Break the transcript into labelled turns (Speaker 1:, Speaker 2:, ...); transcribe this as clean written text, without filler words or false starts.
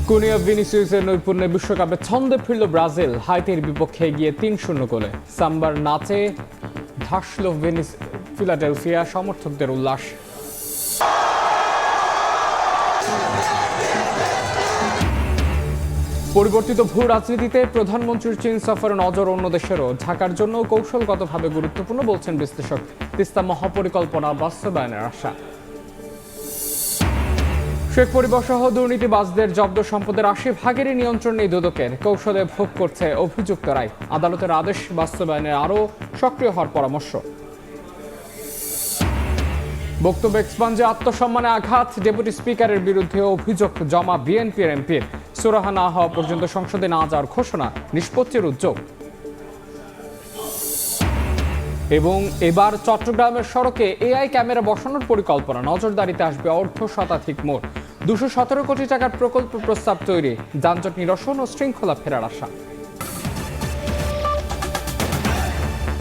Speaker 1: কুনিয়া ভিনিসিয়াসের নৈপুণ্যে বিশ্বকাপে ছন্দে ফিরল ব্রাজিল। হাইতির বিপক্ষে এগিয়ে ৩-০ গোলে। সাম্বার নাচে ধাসল ফিলাডেলফিয়া, সমর্থকদের উল্লাস। পরিবর্তিত ভূ রাজনীতিতে প্রধানমন্ত্রীর চীন সফরে নজর অন্য দেশেরও। ঢাকার জন্য কৌশলগতভাবে গুরুত্বপূর্ণ বলছেন বিশ্লেষক। তিস্তা মহাপরিকল্পনা বাস্তবায়নের আশা। শেখ পরিবার সহ দুর্নীতিবাজদের জব্দ সম্পদের ৮০% নিয়ন্ত্রণ নেই দুদকের। কৌশলে ভোগ করছে অভিযুক্তরাই। আদালতের আদেশ বাস্তবায়নের আরও সক্রিয় হওয়ার পরামর্শ। বক্তব্য এক্সপাঞ্জে আত্মসম্মানে আঘাত। ডেপুটি স্পিকারের বিরুদ্ধে অভিযোগ জমা বিএনপির এমপির। সুরাহা না হওয়া পর্যন্ত সংসদে না যাওয়ার ঘোষণা, নিষ্পত্তির উদ্যোগ। এবং এবার চট্টগ্রামের সড়কে এআই ক্যামেরা বসানোর পরিকল্পনা। নজরদারিতে আসবে অর্ধশতাধিক মোট। ২১৭ কোটি টাকার প্রকল্প প্রস্তাব তৈরি। যানজট নিরসন ও শৃঙ্খলা ফেরার আশা।